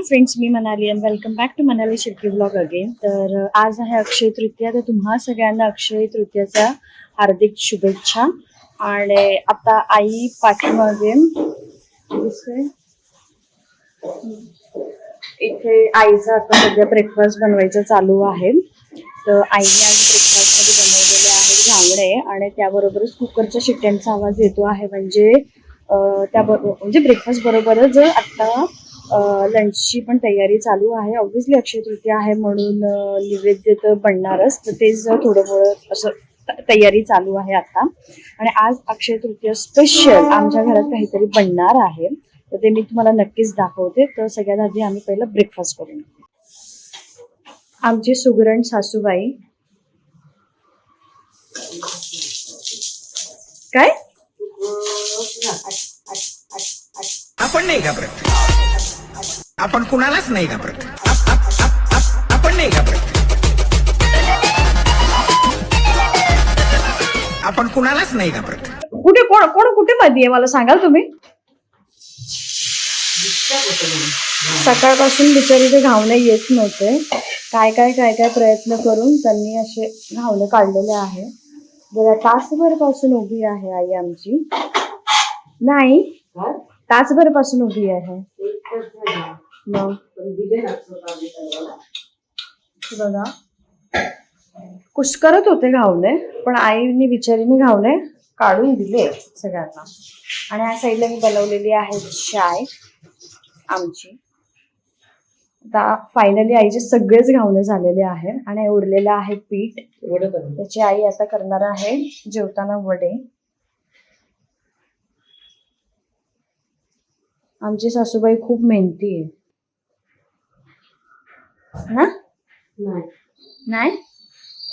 Friends, मी Manali and welcome back to Manali Shirke blog again. तर आज आहे अक्षय तृतीया. तर तुम्हा सगळ्यांना अक्षय तृतीयाच्या हार्दिक शुभेच्छा. आणि आता आई पाठीमागे दिसते इथे आईचा आता सध्या ब्रेकफास्ट बनवायचं चालू आहे. तर आईने आज ब्रेकफास्टमध्ये बनवलेले आहे घावणे आणि त्याबरोबरच कुकरच्या शिट्ट्यांचा आवाज येतो आहे. म्हणजे म्हणजे ब्रेकफास्ट बरोबरच आता लंचची पण तयारी चालू आहे. ऑब्व्हियसली अक्षय तृतीया आहे म्हणून नैवेद्य तर बनणारच, तर तेच थोडं असं तयारी चालू आहे आता. आणि आज अक्षय तृतीया स्पेशल आमच्या घरात काहीतरी बनणार आहे, तर ते मी तुम्हाला नक्कीच दाखवते. तर सगळ्यात आधी आम्ही पहिलं ब्रेकफास्ट करून आमची सुगरण सासूबाई काय आपण नाही घाबरत, आपण कुणालाच नाही घाबरत, आपण नाही घाबरत, आपण कुणालाच नाही घाबरत. कुठे कोण कोण कुठे मध्ये आहे मला सांगाल तुम्ही? सकाळपासून बिचारी ते घावणे येत नव्हते. काय काय काय काय प्रयत्न करून त्यांनी असे घावणे काढलेले आहे. गेल्या तासभर पासून उभी आहे आई आमची. नाही, तासभर पासून उभी आहे. मग बघा, कुस्करत होते घावणे, पण आईने बिचारीने घावणे काढून दिले सगळ्यांना. आणि या साईडला मी बनवलेली आहे चाय आमची. आता फायनली आईचे सगळेच घावणे झालेले आहेत आणि उरलेलं आहे पीठ. त्याची आई आता करणार आहे जेवताना वडे. आमची सासूबाई खूप मेहनती आहे ना? नाही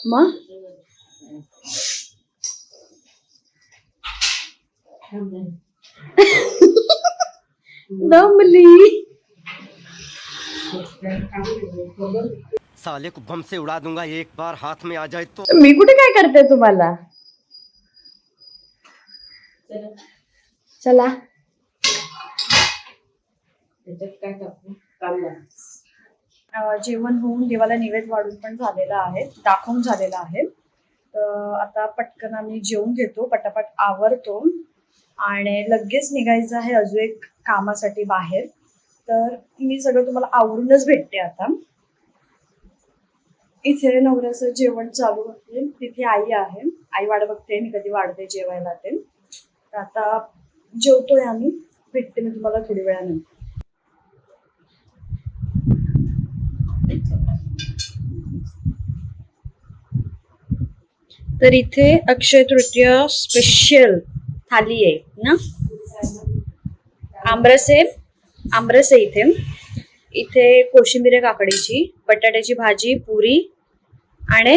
मग दमली. साले को बम से उड़ा दूंगा एक बार हाथ में आ जाए तो. मी कुठे काय करते तुम्हाला? चला जेवण होऊन देवाला नैवेद्य वाढून पण झालेलं आहे, दाखवून झालेलं आहे. तर आता पटकन आम्ही जेवून घेतो, पटापट आवरतो आणि लगेच निघायचं आहे अजून एक कामासाठी बाहेर. तर मी सगळं तुम्हाला आवरूनच भेटते आता. इथे नवऱ्याचं जेवण चालू होते, तिथे आई आहे. आई वाट बघते मी कधी वाढते जेवायला ते. तर आता जेवतोय आम्ही, भेटते मी तुम्हाला थोडी वेळानंतर. तर इथे अक्षय तृतीया स्पेशल थाली आहे ना. आमरस आहे इथे. इथे कोशिंबीर काकडीची, बटाट्याची भाजी, पुरी आणि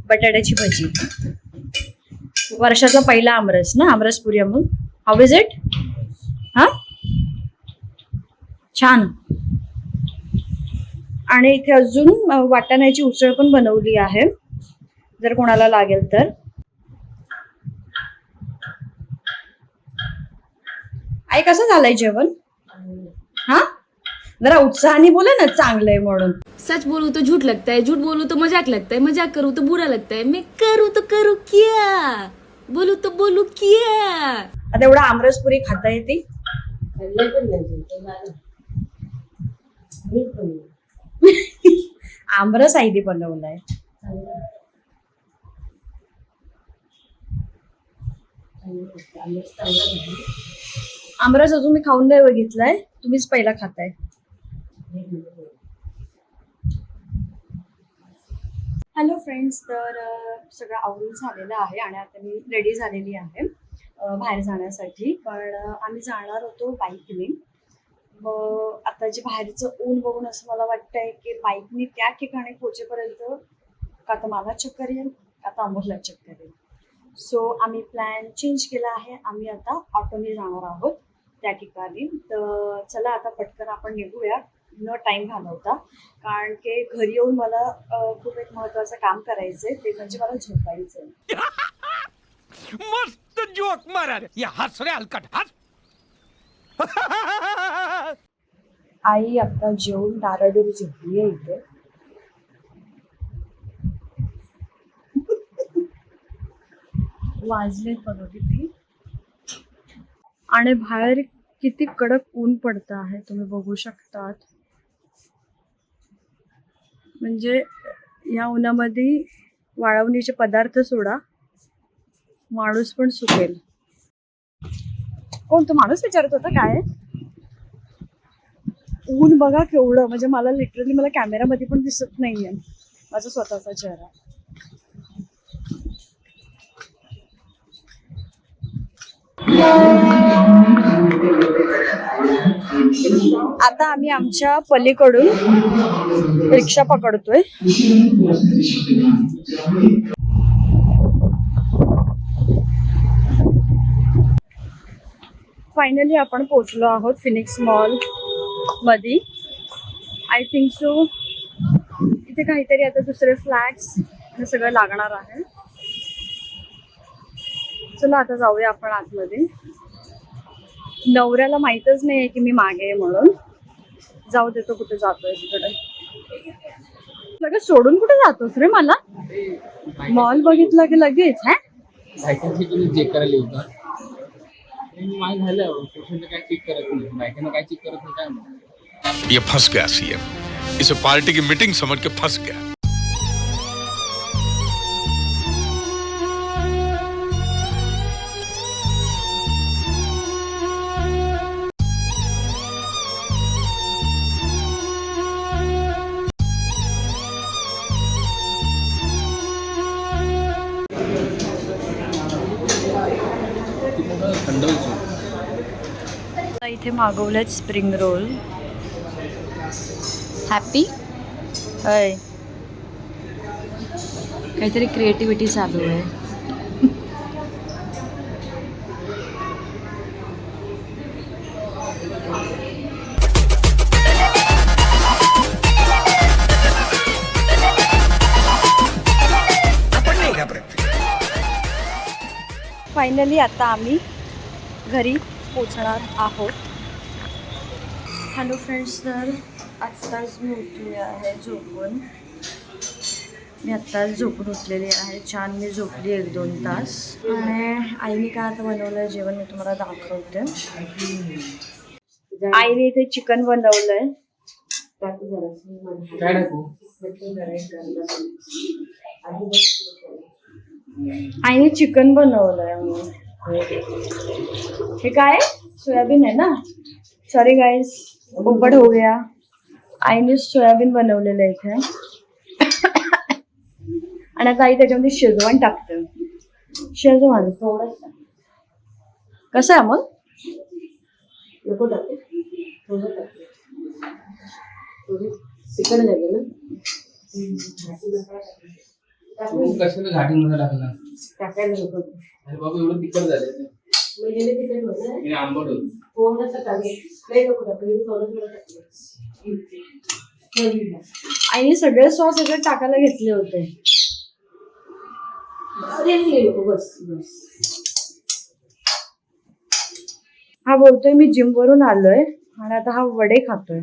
बटाट्याची भजी. वर्षाचा पहिला आमरस ना, आमरस पुरी. मग हाऊ इज इट? हा, छान. आणि इथे अजून वाटाण्याची उसळ पण बनवली आहे, जर कोणाला लागेल तर. आई कसं झालंय जेवण? हा, जरा उत्साहाने बोला ना, चांगलंय म्हणून. सच बोलूं तो झूठ लगता है, झूठ बोलूं तो मजाक लगता है, मजाक करूं तो बुरा लगता है, मैं करूं तो करूं क्या, बोलूं तो बोलूं क्या. आता एवढा आमरस पुरी खाता येते? आमरस आईने बनवलाय. आमरस अजून मी खाऊन नाही बघितलाय, तुम्हीच पहिला खाताय. हॅलो फ्रेंड्स, तर सगळं आवरून झालेलं आहे आणि आता मी रेडी झालेली आहे बाहेर जाण्यासाठी. पण आम्ही जाणार होतो बाईकने. मग आता जे बाहेरचं ऊन बघून असं मला वाटतंय की बाईकने त्या ठिकाणी पोहोचेपर्यंत का तर मला चक्कर येईल, का तर अमोलला चक्कर येईल. सो आम्ही प्लॅन चेंज केला आहे. आम्ही आता ऑटोने जाणार आहोत त्या ठिकाणी. तर चला आता पटकन आपण निघूया न टाइम घालवता, कारण की घरी येऊन मला खूप एक महत्वाचं काम करायचंय, ते म्हणजे मला झोपायचंय. मस्त जोक मारा रे, या हस रे हलकट हस. आई आता जेवून दाराडूर झोपली आहे इथे. वाजलेत बघा किती, आणि बाहेर किती कडक ऊन पडतं आहे तुम्ही बघू शकतात. म्हणजे या उन्हामध्ये वाळवणीचे पदार्थ सोडा, माणूस पण सुकेल. कोण तो माणूस विचारत होता काय? ऊन बघा केवढं, म्हणजे मला लिटरली मला कॅमेरामध्ये पण दिसत नाहीये माझा स्वतःचा चेहरा. आता आम्ही आमच्या पलीकडून रिक्षा पकडतोय. फायनली आपण पोहोचलो आहोत फिनिक्स मॉल मध्ये. आय थिंक सो इथे काहीतरी आता दुसरे फ्लॅट्स हे सगळं लागणार आहे. चला आता जाऊया आपण आतमध्ये. नवऱ्याला माहीतच नाही आहे की मी मागे आहे म्हणून. जाऊ देतो, कुठे जातोय तिकडे. लगेच सोडून कुठे जातोस रे मला? मॉल बघितला की लगेच है चेक करायला येऊ का? माय झालं पेशंट काय चेक करत नाही, बायकांना काय चेक करत नाही काय म्हणून. ये फंस गया सीएम, इसे पार्टी की मीटिंग समझ के फंस गया. थंड होईल. इथे मागवलेत स्प्रिंग रोल. हॅपी हय, काहीतरी क्रिएटिव्हिटी चालू आहे. आपण नाही घाबरत. फायनली आता आम्ही घरी पोचणार आहोत. हॅलो फ्रेंड्स, तर आत्ताच मी उठली आहे झोपून. मी आत्ताच झोपून उठलेली आहे. छान मी झोपली 1-2 तास. आणि आईने काय आता बनवलं जेवण मी तुम्हाला दाखवते. आईने इथे चिकन बनवलंय. काय टाकू? आईने चिकन बनवलंय. हे काय सोयाबीन आहे ना? सॉरी गाइस, पोपट हो गया. आईने सोयाबीन बनवलेलं आहे इथे. आणि आता आई त्याच्यामध्ये शेजवान टाकते. शेजवान थोडंसं कसं आहे मग? नको टाकते, थोडं टाकते, तिकड झाले ना. कशाला घाटी मध्ये टाकला? टाकायला नको. अरे बाबा एवढं तिखट झालं. तिकड होतं, आंबट होत. थोडंसं टाकले, नको टाकले, थोडं टाकले. आईने सगळे सॉस सगळे टाकायला घेतले होते. बस बस. हा बोलतोय मी जिम वरून आलोय आणि आता हा वडे खातोय.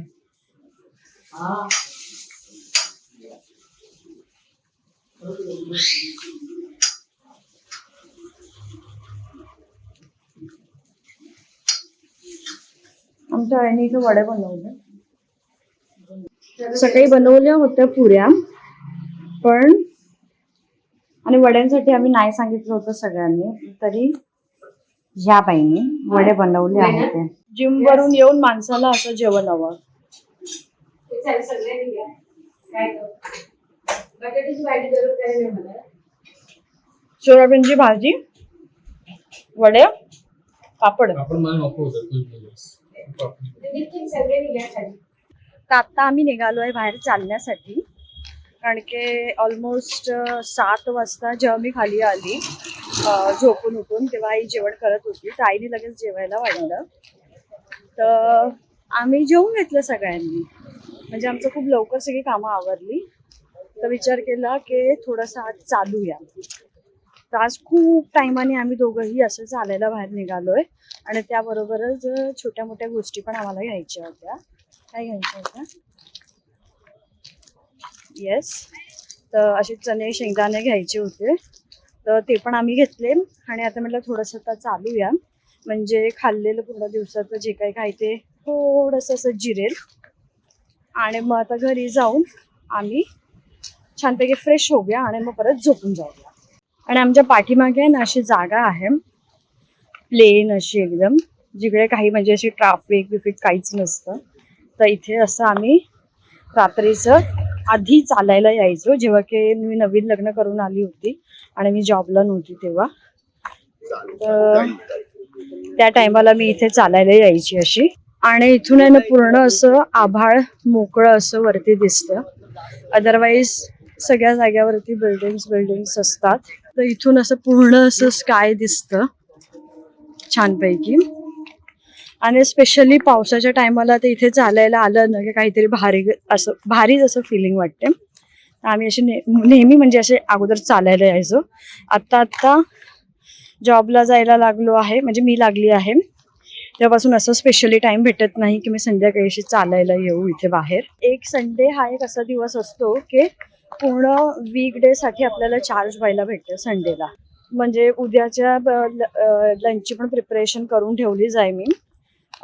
आमच्या आईने इथे वडे बनवले. सकाळी बनवल्या होत्या पुऱ्या पण, आणि वड्यांसाठी आम्ही नाही सांगितलं होतं सगळ्यांनी, तरी ह्या बाईने वडे बनवले आहेत. जिम वरून येऊन माणसाला असं जेवण हवं. सोयाबीनची भाजी, वडे, पापड. आपण मला नको होतं. तर आता आम्ही निघालोय बाहेर चालण्यासाठी. कारण की ऑलमोस्ट 7 वाजता जेव्हा मी खाली आली झोपून उठून, तेव्हा आई जेवण करत होती. तर आईने लगेच जेवायला वाढलं. तर आम्ही जेवून घेतलं सगळ्यांनी. म्हणजे आमचं खूप लवकर सगळी कामं आवरली. तर विचार केला की थोडंसं आज चालूया. तर आज खूप टायमाने आम्ही दोघंही असं चालायला बाहेर निघालोय. आणि त्याबरोबरच छोट्या मोठ्या गोष्टी पण आम्हाला घ्यायच्या होत्या. काय घ्यायचं होतं? येस, तर असे चणे शेंगदाणे घ्यायचे होते, तर ते पण आम्ही घेतले. आणि आता म्हटलं थोडंसं आता चालूया, म्हणजे खाल्लेलं पूर्ण दिवसाचं जे काही काय ते थोडंसं असं जिरेल. आणि मग आता घरी जाऊन आम्ही छानपैकी फ्रेश होऊया आणि मग परत झोपून जाऊया. आणि आमच्या पाठीमागे ना अशी जागा आहे, प्लेन अशी एकदम, जिकडे काही म्हणजे अशी ट्राफिक बिफिक काहीच नसतं. तर इथे असं आम्ही रात्रीचं आधी चालायला यायचो, जेव्हा की मी नवीन लग्न करून आली होती आणि मी जॉबला नव्हती तेव्हा. तर त्या टायमाला मी इथे चालायला यायची अशी. आणि इथून आहे ना पूर्ण असं आभाळ मोकळं असं वरती दिसतं. अदरवाईज सगळ्या जाग्यावरती बिल्डिंग्स असतात. तर इथून असं पूर्ण असं स्काय दिसतं छानपैकी. आणि स्पेशली पावसाच्या टायमाला ते इथे चालायला आलं ना की काहीतरी भारी असं फिलिंग वाटते. आम्ही असे नेहमी म्हणजे असे अगोदर चालायला यायचो. आत्ता जॉबला जायला लागलो आहे, म्हणजे मी लागली आहे तेव्हापासून असं स्पेशली टाइम भेटत नाही की मी संध्याकाळी अशी चालायला येऊ इथे बाहेर. एक संडे हा एक असा दिवस असतो की पूर्ण वीकडेसाठी आपल्याला चार्ज व्हायला भेटतं संडेला. म्हणजे उद्याच्या लंचची पण प्रिपरेशन करून ठेवली जाय मी.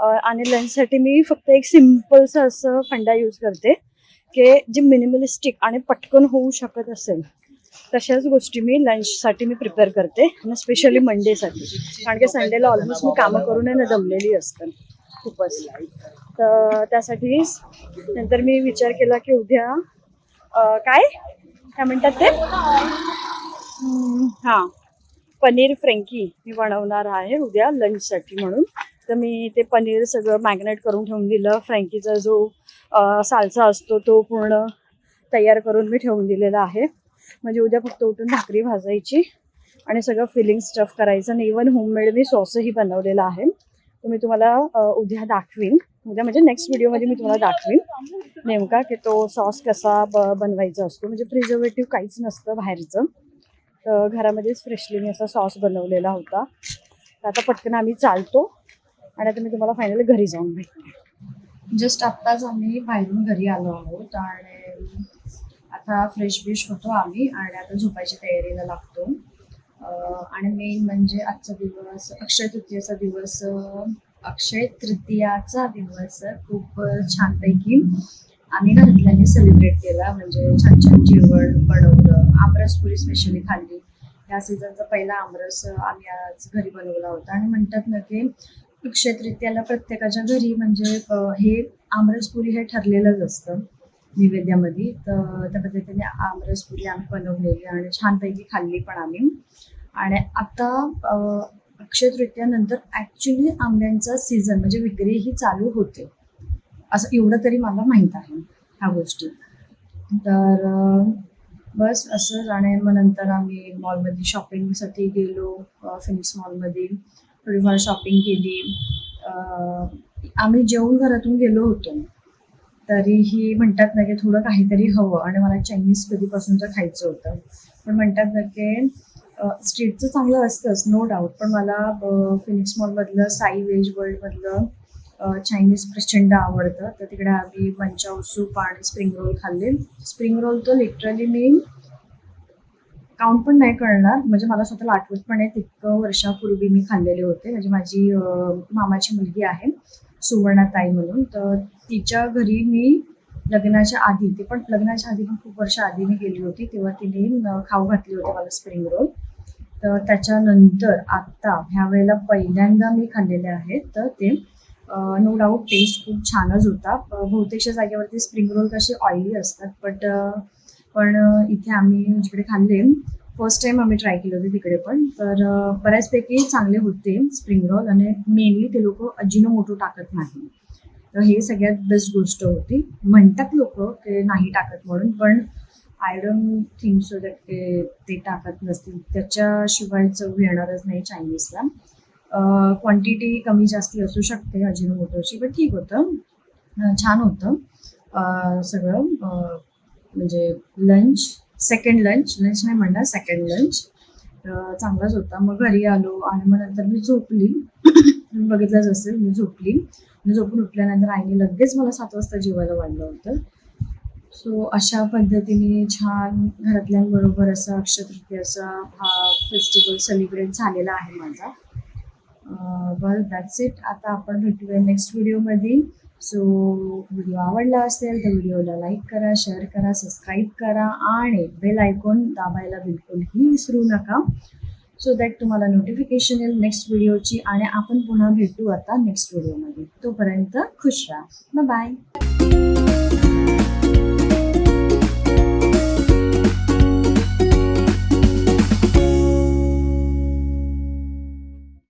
आणि लंचसाठी मी फक्त एक सिम्पलचं असं फंडा यूज करते की जे मिनिमलिस्टिक आणि पटकन होऊ शकत असेल तशाच गोष्टी मी लंचसाठी मी प्रिपेअर करते. आणि स्पेशली मंडेसाठी, कारण की संडेला ऑलमोस्ट मी कामं करून आहे ना दमलेली असते खूपच. तर त्यासाठी नंतर मी विचार केला की उद्या काय म्हणतात ते हां पनीर फ्रँकी मी बनवणार आहे उद्या लंचसाठी म्हणून. तर मी ते पनीर सगळं मॅग्नेट करून ठेवून दिलं. फ्रँकीचा जो सालसा असतो तो पूर्ण तयार करून मी ठेवून दिलेला आहे. म्हणजे उद्या फक्त उठून भाकरी भाजायची आणि सगळं फिलिंग स्टफ करायचं. आणि इवन होममेड मी सॉसही बनवलेला आहे. तर मी तुम्हाला उद्या दाखवीन. उद्या म्हणजे नेक्स्ट व्हिडिओमध्ये मी तुम्हाला दाखवीन नेमका की तो सॉस कसा बनवायचा असतो. म्हणजे प्रिझर्वेटिव्ह काहीच नसतं बाहेरचं. तर घरामध्येच फ्रेशली मी असा सॉस बनवलेला होता. तर आता पटकन आम्ही चालतो आणि आता मी तुम्हाला फायनली घरी जाऊन भेटते. जस्ट आत्ताच आम्ही बाहेरून घरी आलो आहोत आणि आता फ्रेश होतो आम्ही आणि आता झोपायची तयारीला लागतो. आणि मेन म्हणजे आजचा दिवस अक्षय तृतीयाचा दिवस खूप छानपैकी आम्ही घरातल्यांनी सेलिब्रेट केला. म्हणजे छान जेवण बनवलं, आमरसपुरी स्पेशली खाल्ली. या सीझनचा पहिला आमरस आम्ही आज घरी बनवला होता. आणि म्हणतात ना की अक्षय तृतीयाला प्रत्येकाच्या घरी म्हणजे हे आमरसपुरी हे ठरलेलंच असतं नैवेद्यामध्ये. तर त्या पद्धतीने आमरसपुरी आम्ही बनवलेली आणि छानपैकी खाल्ली पण आम्ही. आणि आता अक्षय तृतीयानंतर ॲक्च्युली आंब्यांचा सीझन म्हणजे विक्री ही चालू होते असं एवढं तरी मला माहीत आहे ह्या गोष्टी. तर बस असंच. आणि मग नंतर आम्ही मॉलमध्ये शॉपिंगसाठी गेलो. फिनिक्स मॉलमध्ये थोडीफार शॉपिंग केली. आम्ही जेवून घरातून गेलो होतो तरीही म्हणतात ना की थोडं काहीतरी हवं. आणि मला चायनीज कधीपासूनचं खायचं होतं. पण म्हणतात ना की स्ट्रीटचं चांगलं असतंच नो डाऊट, पण मला फिनिक्स मॉलमधलं साई वेज वर्ल्डमधलं चायनीज प्रचंड आवडतं. तर तिकडे आम्ही मंचाऊ सूप आणि स्प्रिंग रोल खाल्ले. स्प्रिंग रोल तर लिटरली मी काउंट पण नाही करणार, म्हणजे मला स्वतःला आठवत पण आहे तितकं वर्षापूर्वी मी खाल्लेले होते. म्हणजे माझी मामाची मुलगी आहे सुवर्णाताई म्हणून, तर तिच्या घरी मी लग्नाच्या आधी पण खूप वर्ष आधी मी गेली होती तेव्हा तिने खाऊ घातले होते मला स्प्रिंग रोल. तर त्याच्यानंतर आत्ता ह्या वेळेला पहिल्यांदा मी खाल्लेले आहेत. तर ते नो डाऊट टेस्ट खूप छानच होता. बहुतेकशा जागेवरती स्प्रिंग रोल कसे ऑइली असतात पण इथे आम्ही जिकडे खाल्ले फर्स्ट टाइम आम्ही ट्राय केले होते तिकडे पण, तर बऱ्याचपैकी चांगले होते स्प्रिंग रोल. आणि मेनली ते लोक अजिनोमोटो टाकत नाही, तर हे सगळ्यात बेस्ट गोष्ट होती. म्हणतात लोक ते नाही टाकत म्हणून, पण I don't think so that ते टाकत नसतील. त्याच्याशिवाय चव येणारच नाही चायनीजला. क्वांटिटी कमी जास्ती असू शकते अजिनोमोटोची, पण ठीक होतं, छान होतं सगळं. म्हणजे सेकंड लंच नाही म्हणणार, सेकंड लंच चांगलाच होता. मग घरी आलो आणि मग नंतर मी झोपली. बघितलंच असेल मी झोपली. मी झोपून उठल्यानंतर आईने लगेच मला 7 वाजता जेवायला वाढलं होतं. सो अशा पद्धतीने छान घरातल्यांबरोबर असा अक्षय तृतीयाचा हा फेस्टिवल सेलिब्रेट झालेला आहे माझा. बरं, दॅट्स इट. आता आपण भेटूया नेक्स्ट व्हिडिओमध्ये. सो व्हिडिओ आवडला असेल तर व्हिडिओला लाईक करा, शेअर करा, सबस्क्राईब करा आणि बेल आयकॉन दाबायला बिलकुलही विसरू नका, सो दॅट तुम्हाला नोटिफिकेशन येईल नेक्स्ट व्हिडिओची. आणि आपण पुन्हा भेटू आता नेक्स्ट व्हिडिओमध्ये. तोपर्यंत खुश राहा. बाय.